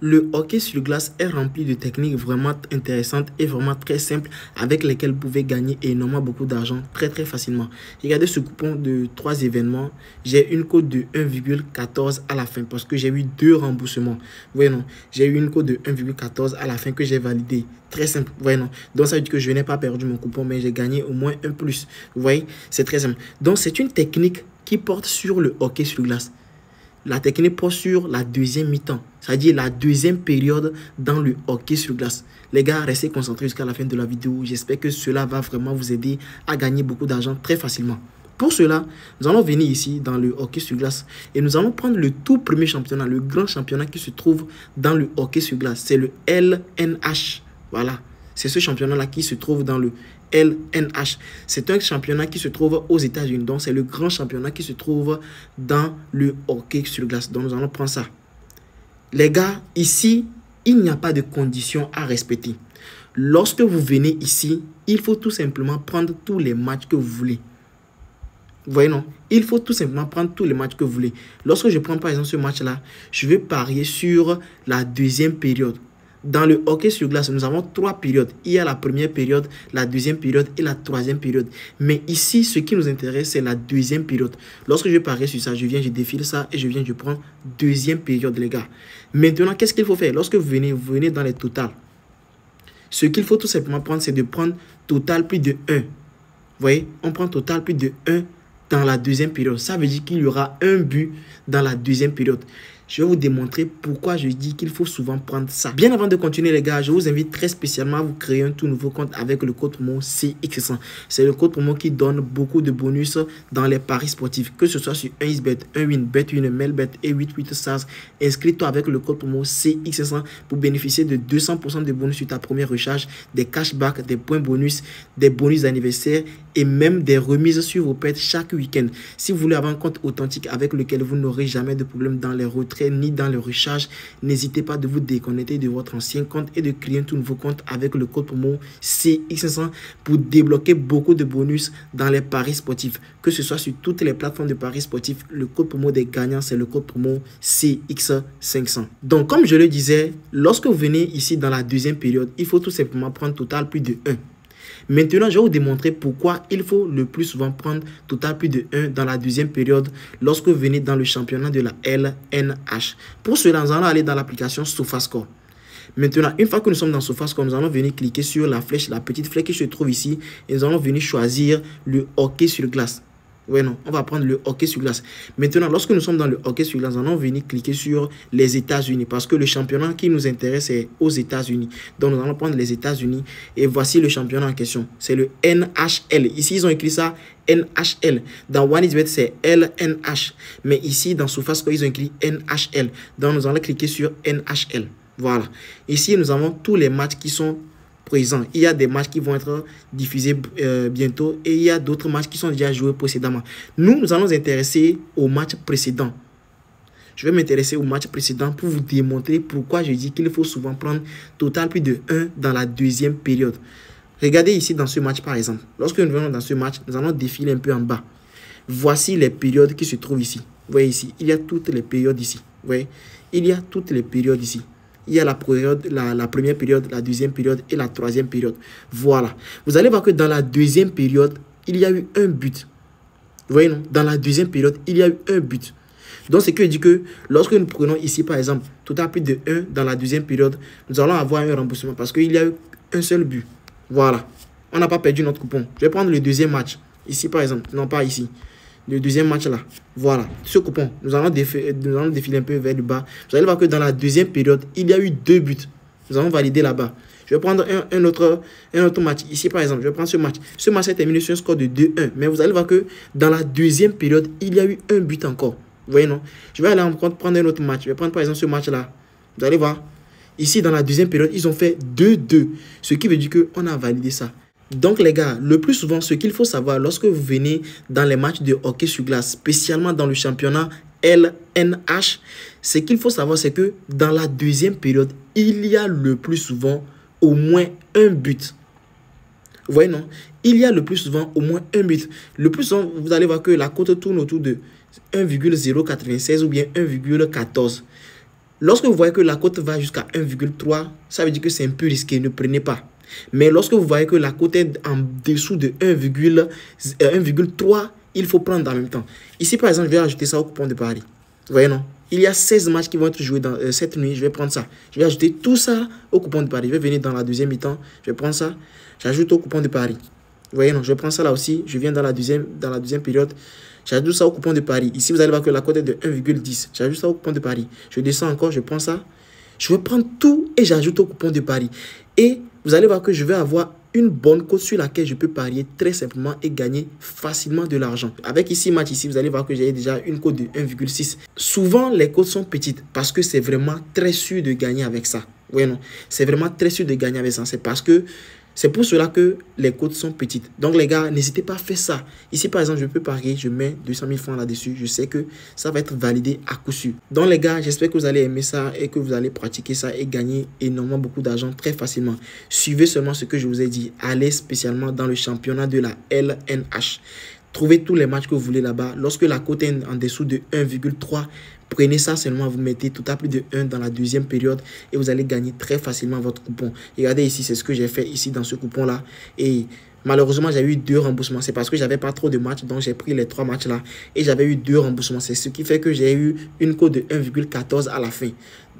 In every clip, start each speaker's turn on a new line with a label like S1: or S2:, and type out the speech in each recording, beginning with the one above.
S1: Le hockey sur glace est rempli de techniques vraiment intéressantes et vraiment très simples avec lesquelles vous pouvez gagner énormément beaucoup d'argent très facilement. Regardez ce coupon de 3 événements. J'ai une cote de 1,14 à la fin parce que j'ai eu 2 remboursements. Vous voyez non? J'ai eu une cote de 1,14 à la fin que j'ai validé. Très simple. Vous voyez non? Donc ça veut dire que je n'ai pas perdu mon coupon mais j'ai gagné au moins un plus. Vous voyez? C'est très simple. Donc c'est une technique qui porte sur le hockey sur glace. La technique porte sur la deuxième mi-temps, c'est-à-dire la deuxième période dans le hockey sur glace. Les gars, restez concentrés jusqu'à la fin de la vidéo. J'espère que cela va vraiment vous aider à gagner beaucoup d'argent très facilement. Pour cela, nous allons venir ici dans le hockey sur glace et nous allons prendre le tout premier championnat, le grand championnat qui se trouve dans le hockey sur glace. C'est le LNH. Voilà, c'est ce championnat-là qui se trouve dans le LNH. C'est un championnat qui se trouve aux États-Unis. Donc, c'est le grand championnat qui se trouve dans le hockey sur glace. Donc, nous allons prendre ça. Les gars, ici, il n'y a pas de conditions à respecter. Lorsque vous venez ici, il faut tout simplement prendre tous les matchs que vous voulez. Vous voyez, non? Il faut tout simplement prendre tous les matchs que vous voulez. Lorsque je prends par exemple ce match-là, je vais parier sur la deuxième période. Dans le hockey sur glace, nous avons 3 périodes. Il y a la première période, la deuxième période et la troisième période. Mais ici, ce qui nous intéresse, c'est la deuxième période. Lorsque je parie sur ça, je viens, je défile ça et je prends deuxième période, les gars. Maintenant, qu'est-ce qu'il faut faire? Lorsque vous venez dans les totals. Ce qu'il faut tout simplement prendre, c'est de prendre total plus de 1. Vous voyez, on prend total plus de 1 dans la deuxième période. Ça veut dire qu'il y aura un but dans la deuxième période. Je vais vous démontrer pourquoi je dis qu'il faut souvent prendre ça. Bien avant de continuer les gars, je vous invite très spécialement à vous créer un tout nouveau compte avec le code promo CX100. C'est le code promo qui donne beaucoup de bonus dans les paris sportifs. Que ce soit sur 1xBet, 1win, Bet1, Melbet et 88stars. Inscris-toi avec le code promo CX100 pour bénéficier de 200% de bonus sur ta première recharge, des cashbacks, des points bonus, des bonus d'anniversaire et même des remises sur vos pets chaque week-end. Si vous voulez avoir un compte authentique avec lequel vous n'aurez jamais de problème dans les retraits ni dans le recharge, n'hésitez pas de vous déconnecter de votre ancien compte et de créer un tout nouveau compte avec le code promo CX500 pour débloquer beaucoup de bonus dans les paris sportifs. Que ce soit sur toutes les plateformes de paris sportifs, le code promo des gagnants, c'est le code promo CX500. Donc, comme je le disais, lorsque vous venez ici dans la deuxième période, il faut tout simplement prendre total plus de 1. Maintenant, je vais vous démontrer pourquoi il faut le plus souvent prendre total plus de 1 dans la deuxième période lorsque vous venez dans le championnat de la LNH. Pour cela, nous allons aller dans l'application SofaScore. Maintenant, une fois que nous sommes dans SofaScore, nous allons venir cliquer sur la flèche, la petite flèche qui se trouve ici et nous allons venir choisir le hockey sur glace. Oui, non, on va prendre le hockey sur glace. Maintenant, lorsque nous sommes dans le hockey sur glace, nous allons venir cliquer sur les États-Unis parce que le championnat qui nous intéresse est aux États-Unis. Donc, nous allons prendre les États-Unis et voici le championnat en question. C'est le NHL. Ici, ils ont écrit ça NHL. Dans OneXBet, c'est LNH. Mais ici, dans SofaScore, ils ont écrit NHL. Donc, nous allons cliquer sur NHL. Voilà. Ici, nous avons tous les matchs qui sont présent. Il y a des matchs qui vont être diffusés bientôt et il y a d'autres matchs qui sont déjà joués précédemment. Nous allons nous intéresser au match précédent. Je vais m'intéresser au match précédent pour vous démontrer pourquoi je dis qu'il faut souvent prendre total plus de 1 dans la deuxième période. Regardez ici dans ce match par exemple. Lorsque nous venons dans ce match, nous allons défiler un peu en bas. Voici les périodes qui se trouvent ici. Vous voyez ici, il y a toutes les périodes ici. Vous voyez, il y a toutes les périodes ici. Il y a la première période, la deuxième période et la troisième période. Voilà. Vous allez voir que dans la deuxième période, il y a eu un but. Vous voyez, non? Dans la deuxième période, il y a eu un but. Donc, ce qui dit que lorsque nous prenons ici, par exemple, total plus de 1 dans la deuxième période, nous allons avoir un remboursement parce qu'il y a eu un seul but. Voilà. On n'a pas perdu notre coupon. Je vais prendre le deuxième match. Ici, par exemple. Non, pas ici. Le deuxième match là, voilà, ce coupon, nous allons défiler un peu vers le bas. Vous allez voir que dans la deuxième période, il y a eu 2 buts. Nous allons valider là-bas. Je vais prendre un autre match. Ici, par exemple, je vais prendre ce match. Ce match est terminé sur un score de 2-1. Mais vous allez voir que dans la deuxième période, il y a eu un but encore. Vous voyez, non? Je vais aller prendre un autre match. Je vais prendre, par exemple, ce match-là. Vous allez voir. Ici, dans la deuxième période, ils ont fait 2-2. Ce qui veut dire qu'on a validé ça. Donc les gars, le plus souvent, ce qu'il faut savoir lorsque vous venez dans les matchs de hockey sur glace, spécialement dans le championnat LNH, ce qu'il faut savoir, c'est que dans la deuxième période, il y a le plus souvent au moins un but. Vous voyez, non? Il y a le plus souvent au moins un but. Le plus souvent, vous allez voir que la cote tourne autour de 1,096 ou bien 1,14. Lorsque vous voyez que la cote va jusqu'à 1,3, ça veut dire que c'est un peu risqué, ne prenez pas. Mais lorsque vous voyez que la cote est en dessous de 1,3, il faut prendre en même temps. Ici, par exemple, je vais ajouter ça au coupon de Paris. Vous voyez, non? Il y a 16 matchs qui vont être joués dans cette nuit. Je vais prendre ça. Je vais ajouter tout ça au coupon de Paris. Je vais venir dans la deuxième mi-temps. Je vais prendre ça. J'ajoute au coupon de Paris. Vous voyez, non? Je vais prendre ça là aussi. Je viens dans la deuxième période. J'ajoute ça au coupon de Paris. Ici, vous allez voir que la cote est de 1,10. J'ajoute ça au coupon de Paris. Je descends encore. Je prends ça. Je vais prendre tout et j'ajoute au coupon de Paris. Et vous allez voir que je vais avoir une bonne cote sur laquelle je peux parier très simplement et gagner facilement de l'argent. Avec ici, match ici, vous allez voir que j'ai déjà une cote de 1,6. Souvent, les cotes sont petites parce que c'est vraiment très sûr de gagner avec ça. Oui, non, c'est vraiment très sûr de gagner avec ça. C'est parce que c'est pour cela que les cotes sont petites. Donc, les gars, n'hésitez pas à faire ça. Ici, par exemple, je peux parier, je mets 200 000 francs là-dessus. Je sais que ça va être validé à coup sûr. Donc, les gars, j'espère que vous allez aimer ça et que vous allez pratiquer ça et gagner énormément beaucoup d'argent très facilement. Suivez seulement ce que je vous ai dit. Allez spécialement dans le championnat de la LNH. Trouvez tous les matchs que vous voulez là-bas. Lorsque la cote est en dessous de 1,3, prenez ça seulement, vous mettez tout à plus de 1 dans la deuxième période et vous allez gagner très facilement votre coupon. Regardez ici, c'est ce que j'ai fait ici dans ce coupon-là. Et malheureusement, j'ai eu 2 remboursements. C'est parce que j'avais pas trop de matchs, donc j'ai pris les 3 matchs-là et j'avais eu 2 remboursements. C'est ce qui fait que j'ai eu une cote de 1,14 à la fin.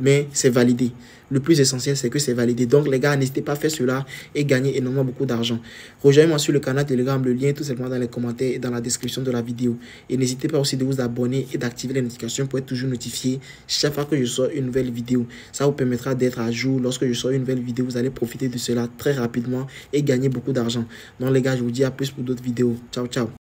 S1: Mais c'est validé. Le plus essentiel, c'est que c'est validé. Donc, les gars, n'hésitez pas à faire cela et gagner énormément beaucoup d'argent. Rejoignez-moi sur le canal Telegram. Le lien est tout simplement dans les commentaires et dans la description de la vidéo. Et n'hésitez pas aussi de vous abonner et d'activer les notifications pour être toujours notifié chaque fois que je sors une nouvelle vidéo. Ça vous permettra d'être à jour. Lorsque je sors une nouvelle vidéo, vous allez profiter de cela très rapidement et gagner beaucoup d'argent. Donc, les gars, je vous dis à plus pour d'autres vidéos. Ciao, ciao.